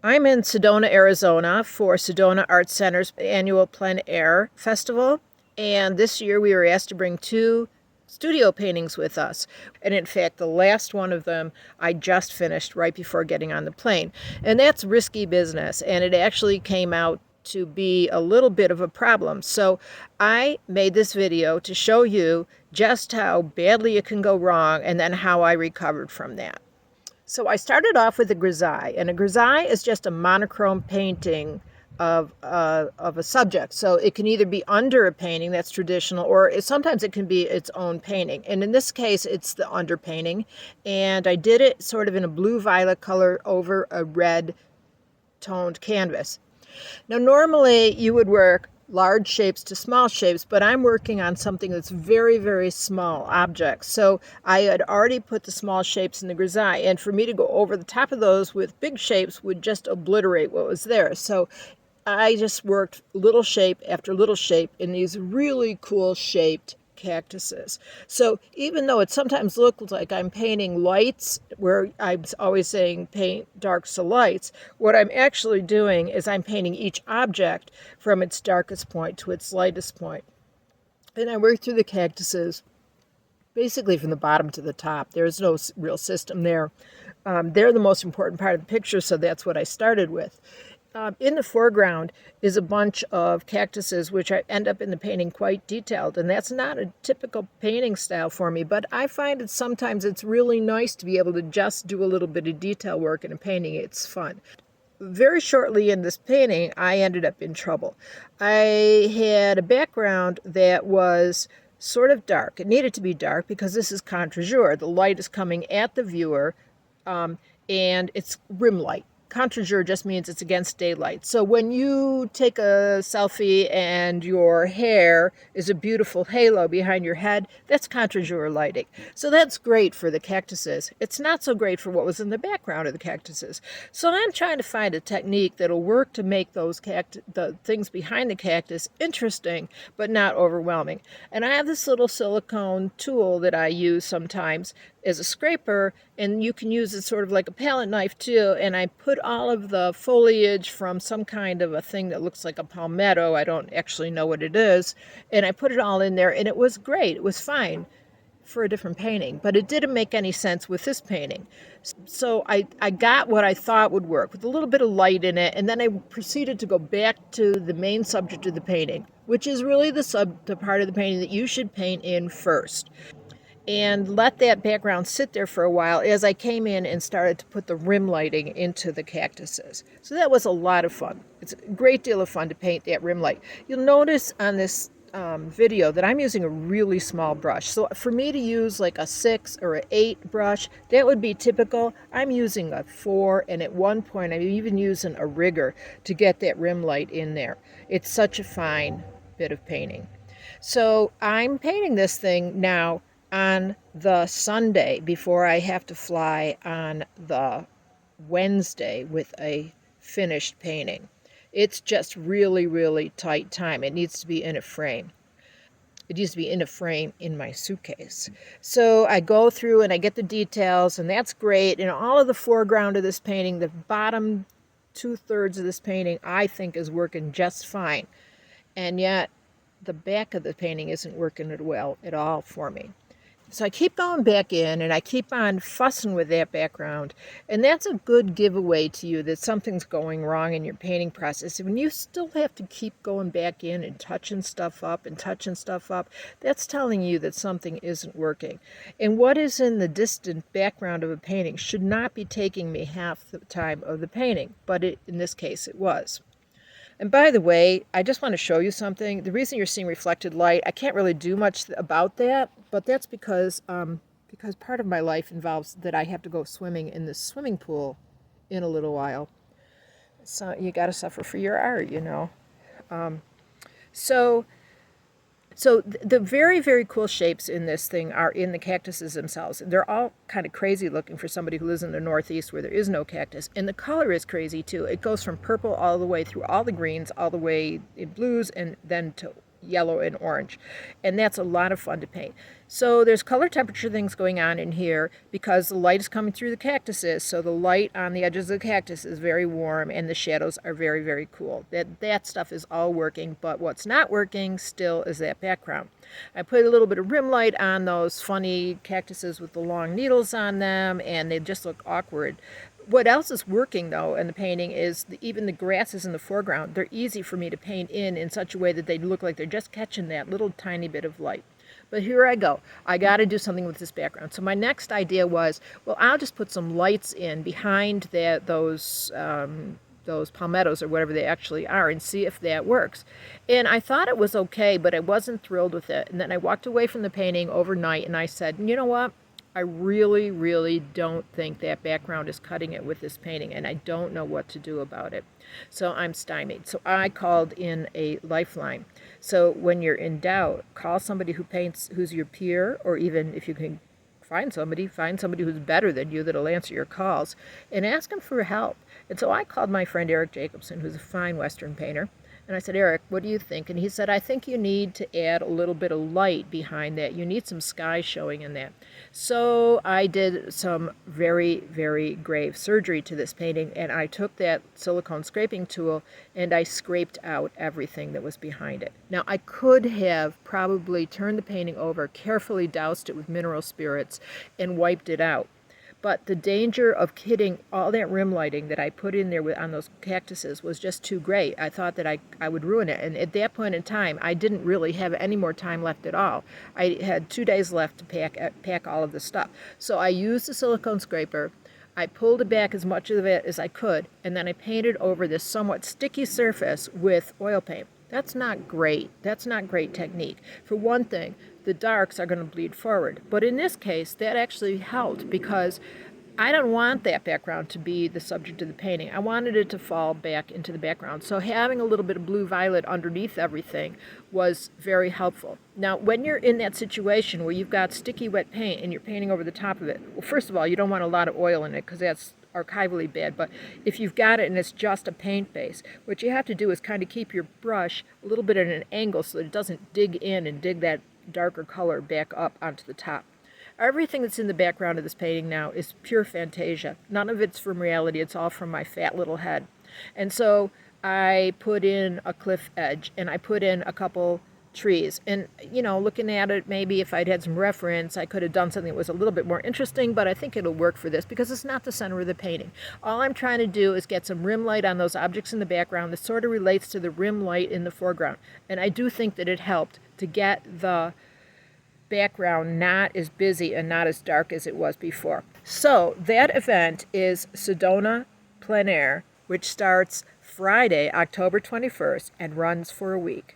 I'm in Sedona, Arizona for Sedona Art Center's annual Plein Air Festival. And this year we were asked to bring two studio paintings with us. And in fact, the last one of them I just finished right before getting on the plane. And that's risky business. And it actually came out to be a little bit of a problem. So I made this video to show you just how badly it can go wrong and then how I recovered from that. So I started off with a grisaille, and a grisaille is just a monochrome painting of a subject. So it can either be under a painting that's traditional, or sometimes it can be its own painting. And in this case, it's the under painting. And I did it sort of in a blue-violet color over a red toned canvas. Now, normally you would work large shapes to small shapes, but I'm working on something that's very, very small objects. So I had already put the small shapes in the grisaille, and for me to go over the top of those with big shapes would just obliterate what was there. So I just worked little shape after little shape in these really cool shaped cactuses. So even though it sometimes looks like I'm painting lights, where I'm always saying paint darks to lights, what I'm actually doing is I'm painting each object from its darkest point to its lightest point. And I work through the cactuses basically from the bottom to the top. There's no real system there. They're the most important part of the picture, so that's what I started with. In the foreground is a bunch of cactuses, which I end up in the painting quite detailed, and that's not a typical painting style for me, but I find that sometimes it's really nice to be able to just do a little bit of detail work in a painting. It's fun. Very shortly in this painting, I ended up in trouble. I had a background that was sort of dark. It needed to be dark because this is contre-jour. The light is coming at the viewer, and it's rim light. Contre-jour just means it's against daylight. So when you take a selfie and your hair is a beautiful halo behind your head, that's contre-jour lighting. So that's great for the cactuses. It's not so great for what was in the background of the cactuses. So I'm trying to find a technique that'll work to make those the things behind the cactus interesting, but not overwhelming. And I have this little silicone tool that I use sometimes as a scraper, and you can use it sort of like a palette knife too, and I put all of the foliage from some kind of a thing that looks like a palmetto, I don't actually know what it is, and I put it all in there, and it was great. It was fine for a different painting, but it didn't make any sense with this painting. So I got what I thought would work with a little bit of light in it, and then I proceeded to go back to the main subject of the painting, which is really the part of the painting that you should paint in first, and let that background sit there for a while as I came in and started to put the rim lighting into the cactuses. So that was a lot of fun. It's a great deal of fun to paint that rim light. You'll notice on this video that I'm using a really small brush. So for me to use like a 6 or an 8 brush, that would be typical. I'm using a 4, and at one point I'm even using a rigger to get that rim light in there. It's such a fine bit of painting. So I'm painting this thing now on the Sunday before I have to fly on the Wednesday with a finished painting. It's just really, really tight time. It needs to be in a frame. It needs to be in a frame in my suitcase. So I go through and I get the details, and that's great. And all of the foreground of this painting, the bottom 2/3 of this painting, I think is working just fine. And yet the back of the painting isn't working well at all for me. So I keep going back in, and I keep on fussing with that background, and that's a good giveaway to you that something's going wrong in your painting process. When you still have to keep going back in and touching stuff up, that's telling you that something isn't working. And what is in the distant background of a painting should not be taking me half the time of the painting, but in this case it was. And by the way, I just want to show you something. The reason you're seeing reflected light, I can't really do much about that, but that's because part of my life involves that I have to go swimming in the swimming pool in a little while. So you got to suffer for your art, you know. So the very, very cool shapes in this thing are in the cactuses themselves. They're all kind of crazy looking for somebody who lives in the Northeast where there is no cactus. And the color is crazy too. It goes from purple all the way through all the greens, all the way in blues, and then to yellow and orange. And that's a lot of fun to paint. So there's color temperature things going on in here because the light is coming through the cactuses. So the light on the edges of the cactus is very warm and the shadows are very, very cool. That stuff is all working, but what's not working still is that background. I put a little bit of rim light on those funny cactuses with the long needles on them, and they just look awkward. What else is working, though, in the painting is even the grasses in the foreground. They're easy for me to paint in such a way that they look like they're just catching that little tiny bit of light. But here I go. I got to do something with this background. So my next idea was, well, I'll just put some lights in behind those palmettos or whatever they actually are and see if that works. And I thought it was okay, but I wasn't thrilled with it. And then I walked away from the painting overnight and I said, you know what? I really, really don't think that background is cutting it with this painting, and I don't know what to do about it. So I'm stymied. So I called in a lifeline. So when you're in doubt, call somebody who paints, who's your peer, or even if you can find somebody who's better than you that'll answer your calls, and ask them for help. And so I called my friend Eric Jacobson, who's a fine Western painter, and I said, Eric, what do you think? And he said, I think you need to add a little bit of light behind that. You need some sky showing in that. So I did some very, very grave surgery to this painting, and I took that silicone scraping tool and I scraped out everything that was behind it. Now, I could have probably turned the painting over, carefully doused it with mineral spirits, and wiped it out. But the danger of hitting all that rim lighting that I put in there on those cactuses was just too great. I thought that I would ruin it. And at that point in time, I didn't really have any more time left at all. I had 2 days left to pack all of the stuff. So I used the silicone scraper. I pulled it back as much of it as I could, and then I painted over this somewhat sticky surface with oil paint. That's not great. That's not great technique. For one thing, the darks are going to bleed forward. But in this case, that actually helped because I don't want that background to be the subject of the painting. I wanted it to fall back into the background. So having a little bit of blue-violet underneath everything was very helpful. Now, when you're in that situation where you've got sticky wet paint and you're painting over the top of it, well, first of all, you don't want a lot of oil in it because that's archivally bad, but if you've got it and it's just a paint base, what you have to do is kind of keep your brush a little bit at an angle so that it doesn't dig in and dig that darker color back up onto the top. Everything that's in the background of this painting now is pure fantasia. None of it's from reality. It's all from my fat little head. And so I put in a cliff edge and I put in a couple trees. And, you know, looking at it, maybe if I'd had some reference, I could have done something that was a little bit more interesting, but I think it'll work for this because it's not the center of the painting. All I'm trying to do is get some rim light on those objects in the background that sort of relates to the rim light in the foreground. And I do think that it helped to get the background not as busy and not as dark as it was before. So that event is Sedona Plein Air, which starts Friday, October 21st and runs for a week.